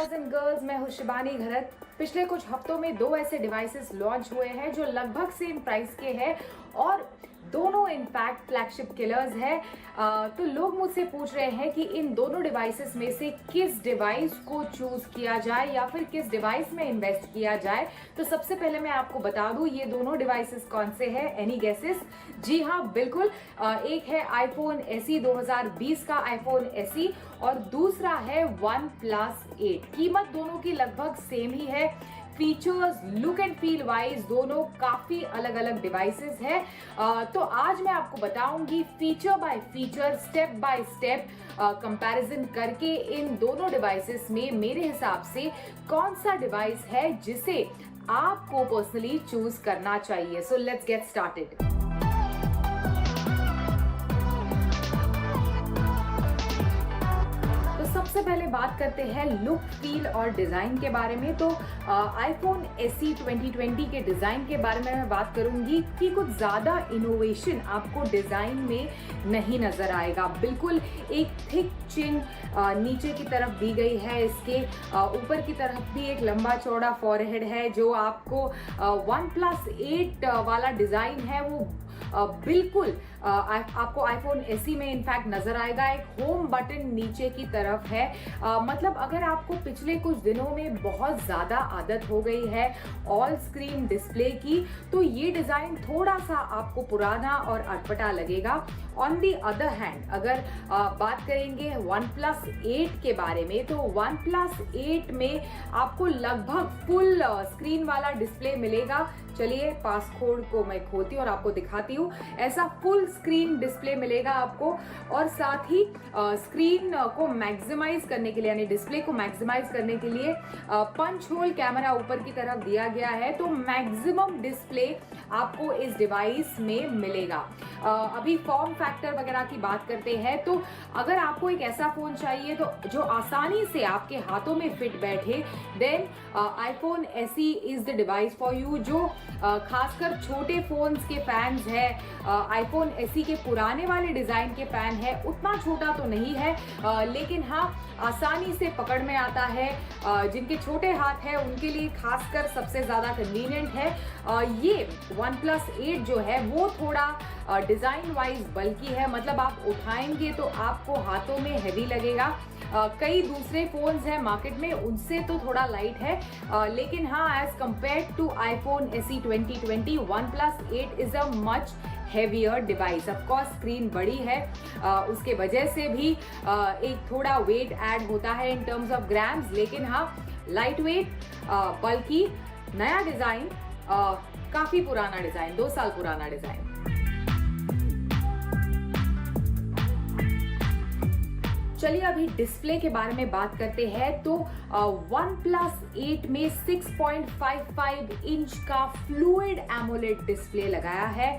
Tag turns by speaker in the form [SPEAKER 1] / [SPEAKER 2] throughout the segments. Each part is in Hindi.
[SPEAKER 1] बॉयज एंड गर्ल्स, मैं हूं शिबानी घरत। पिछले कुछ हफ्तों में दो ऐसे डिवाइसेस लॉन्च हुए हैं जो लगभग सेम प्राइस के हैं और दोनों इनफैक्ट फ्लैगशिप किलर्स है। तो लोग मुझसे पूछ रहे हैं कि इन दोनों डिवाइसेस में से किस डिवाइस को चूज किया जाए या फिर किस डिवाइस में इन्वेस्ट किया जाए। तो सबसे पहले मैं आपको बता दूं ये दोनों डिवाइसेस कौन से हैं। Any guesses? जी हाँ, बिल्कुल। एक है आईफोन SE 2020 का आईफोन SE और दूसरा है OnePlus 8। कीमत दोनों की लगभग सेम ही है। Features, look and feel wise दोनों काफी अलग अलग डिवाइसेस है। तो आज मैं आपको बताऊंगी feature bye feature, step by step comparison करके इन दोनों डिवाइसेस में मेरे हिसाब से कौन सा डिवाइस है जिसे आपको पर्सनली चूज करना चाहिए। So let's get started. सबसे पहले बात करते हैं लुक, फील और डिजाइन के बारे में। तो आईफोन SE 2020 के डिजाइन के बारे में मैं बात करूंगी कि कुछ ज्यादा इनोवेशन आपको डिजाइन में नहीं नजर आएगा। बिल्कुल एक थिक चिन नीचे की तरफ दी गई है, इसके ऊपर की तरफ भी एक लंबा चौड़ा फॉरहेड है। जो आपको OnePlus 8 वाला डिजाइन है वो बिल्कुल आपको आईफोन SE में इनफैक्ट नजर आएगा। एक होम बटन नीचे की तरफ है। मतलब अगर आपको पिछले कुछ दिनों में बहुत ज्यादा आदत हो गई है ऑल स्क्रीन डिस्प्ले की, तो ये डिजाइन थोड़ा सा आपको पुराना और अटपटा लगेगा। ऑन दी अदर हैंड अगर बात करेंगे OnePlus 8 के बारे में, तो OnePlus 8 में आपको लगभग फुल स्क्रीन वाला डिस्प्ले मिलेगा। चलिए पासकोड को मैं खोलती हूँ और आपको दिखाती हूँ। ऐसा फुल स्क्रीन डिस्प्ले मिलेगा आपको और साथ ही स्क्रीन को मैक्सिमाइज करने के लिए यानी डिस्प्ले को मैक्सिमाइज करने के लिए पंच होल कैमरा ऊपर की तरफ दिया गया है। तो मैक्सिमम डिस्प्ले आपको इस डिवाइस में मिलेगा। अभी फॉर्म फैक्टर वगैरह की बात करते हैं, तो अगर आपको एक ऐसा फोन चाहिए तो जो आसानी से आपके हाथों में फिट बैठे, then iPhone SE is the device for you. जो खासकर छोटे फोन्स के फैंस है, आईफोन SE के पुराने वाले डिजाइन के फैन है, उतना छोटा तो नहीं है लेकिन हाँ आसानी से पकड़ में आता है। जिनके छोटे हाथ है उनके लिए खासकर सबसे ज्यादा कन्वीनियंट है। ये OnePlus 8 जो है वो थोड़ा डिजाइन वाइज बल्कि है, मतलब आप उठाएंगे तो आपको हाथों में हैवी लगेगा। कई दूसरे फोन्स हैं मार्केट में उनसे तो थोड़ा लाइट है, लेकिन हाँ as compare to iPhone SE 2020 OnePlus 8 is a much heavier device. Of course screen बड़ी है, उसके वजह से भी एक थोड़ा वेट ऐड होता है इन टर्म्स ऑफ ग्राम्स, लेकिन हाँ लाइट वेट, बल्कि नया डिजाइन, काफी पुराना डिजाइन, 2 साल पुराना डिजाइन। चलिए अभी डिस्प्ले के बारे में बात करते हैं। तो OnePlus 8 में 6.55 इंच का फ्लूइड एमोलेड डिस्प्ले लगाया है।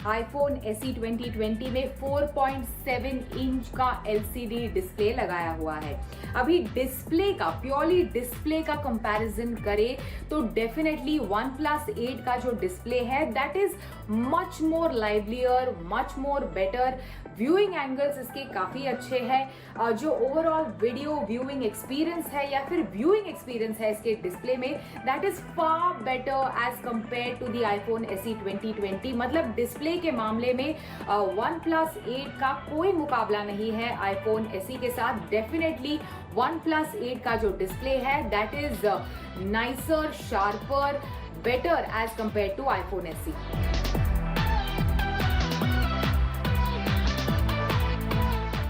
[SPEAKER 1] आईफोन SE 2020 में 4.7 इंच का LCD डिस्प्ले लगाया हुआ है। अभी डिस्प्ले का, प्योरली डिस्प्ले का कंपैरिजन करें तो डेफिनेटली OnePlus 8 का जो डिस्प्ले है that is much more livelier, much more better. Viewing angles इसके काफी अच्छे हैं। जो ओवरऑल वीडियो व्यूइंग एक्सपीरियंस है या फिर व्यूइंग एक्सपीरियंस है इसके डिस्प्ले में, that is far better as compare to the iPhone SE 2020। मतलब डिस्प्ले के मामले में OnePlus 8 का कोई मुकाबला नहीं है आईफोन SE के साथ। डेफिनेटली OnePlus 8 का जो डिस्प्ले है that is nicer, sharper, better as compare to iPhone SE।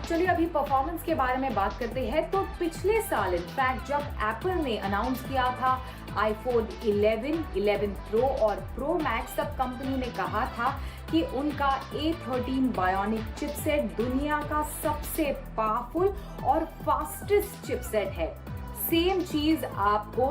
[SPEAKER 1] चलिए अभी परफॉर्मेंस के बारे में बात करते हैं। तो पिछले साल इनफैक्ट जब एप्पल ने अनाउंस किया था आईफोन 11, 11 Pro और Pro Max, तब कंपनी ने कहा था कि उनका A13 बायोनिक चिपसेट दुनिया का सबसे पावरफुल और फास्टेस्ट चिपसेट है। सेम चीज आपको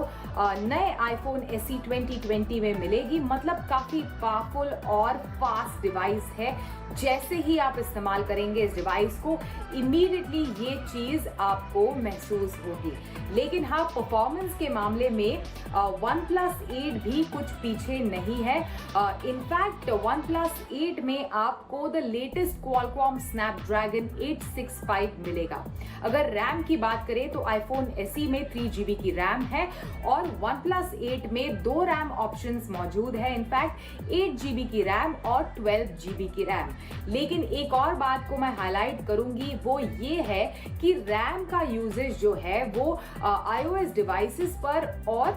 [SPEAKER 1] नए आईफोन SE 2020 में मिलेगी। मतलब काफी पावरफुल और फास्ट डिवाइस है। जैसे ही आप इस्तेमाल करेंगे इस डिवाइस को, इमीडिएटली ये चीज आपको महसूस होगी। लेकिन हाँ, परफॉर्मेंस के मामले में OnePlus 8 भी कुछ पीछे नहीं है। इनफैक्ट OnePlus 8 में आपको द लेटेस्ट Qualcomm Snapdragon 865 मिलेगा। अगर रैम की बात करें तो iPhone SE में 3 GB की रैम है और OnePlus 8 में 2 रैम ऑप्शंस मौजूद है, इनफैक्ट 8 GB की रैम और 12 GB की रैम। लेकिन एक और बात को मैं हाईलाइट करूंगी, वो ये है कि रैम का यूजेज जो है वो iOS डिवाइसेस पर और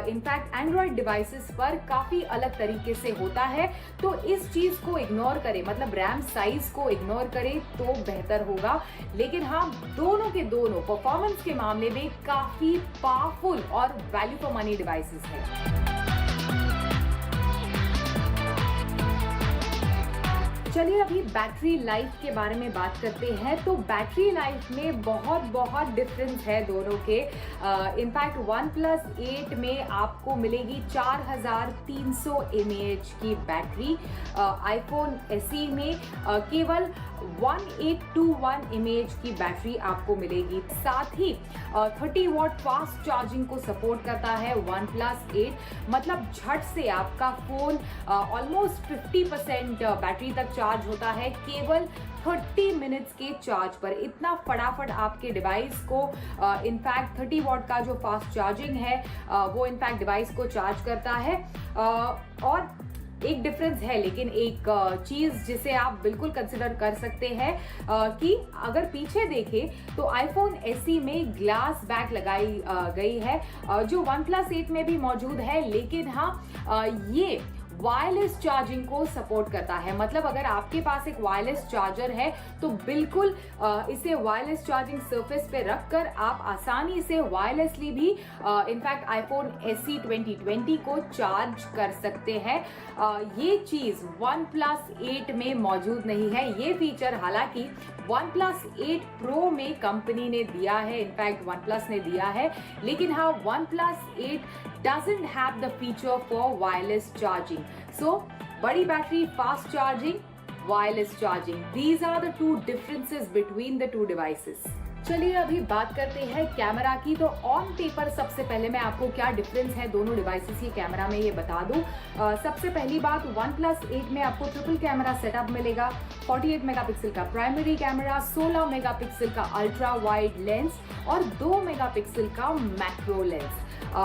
[SPEAKER 1] इनफैक्ट एंड्रॉयड डिवाइसेस पर काफी अलग तरीके से होता है। तो इस चीज को इग्नोर करें, मतलब रैम साइज को इग्नोर करें तो बेहतर होगा। लेकिन हाँ, दोनों के दोनों परफॉर्मेंस के मामले में काफी पावरफुल और वैल्यू फॉर मनी डिवाइसेस है। चलिए अभी बैटरी लाइफ के बारे में बात करते हैं। तो बैटरी लाइफ में बहुत डिफरेंस है दोनों के। इनफैक्ट OnePlus 8 में आपको मिलेगी 4300 mAh की बैटरी, iPhone SE में केवल 1821 mAh की बैटरी आपको मिलेगी। साथ ही 30 वॉट फास्ट चार्जिंग को सपोर्ट करता है OnePlus 8, मतलब झट से आपका फोन ऑलमोस्ट 50% बैटरी तक चार्ज होता है केवल 30 मिनट्स के चार्ज पर। इतना फटाफट आपके डिवाइस को इनफैक्ट 30 वॉट का जो फास्ट चार्जिंग है वो इनफैक्ट डिवाइस को चार्ज करता है। और एक डिफरेंस है, लेकिन एक चीज जिसे आप बिल्कुल कंसिडर कर सकते हैं कि अगर पीछे देखें तो iPhone SE में ग्लास बैक लगाई गई है जो OnePlus 8 में भी मौजूद है। लेकिन हाँ, ये वायरलेस चार्जिंग को सपोर्ट करता है, मतलब अगर आपके पास एक वायरलेस चार्जर है तो बिल्कुल इसे वायरलेस चार्जिंग सरफेस पे रखकर आप आसानी से वायरलेसली भी इनफैक्ट iPhone SE 2020 को चार्ज कर सकते हैं। ये चीज OnePlus 8 में मौजूद नहीं है। ये फीचर हालांकि OnePlus 8 Pro में कंपनी ने दिया है, इनफैक्ट OnePlus ने दिया है, लेकिन हाँ, OnePlus 8 doesn't have the feature for wireless charging. So, बड़ी battery, fast charging, wireless charging. These are the two differences between the two devices. चलिए अभी बात करते हैं कैमरा की। तो ऑन पेपर सबसे पहले मैं आपको क्या डिफरेंस है दोनों डिवाइसेस की कैमरा में ये बता दूं। सबसे पहली बात, OnePlus 8 में आपको ट्रिपल कैमरा सेटअप मिलेगा। 48 मेगापिक्सल का प्राइमरी कैमरा, 16 मेगापिक्सल का अल्ट्रा वाइड लेंस और 2 मेगापिक्सल का मैक्रो लेंस।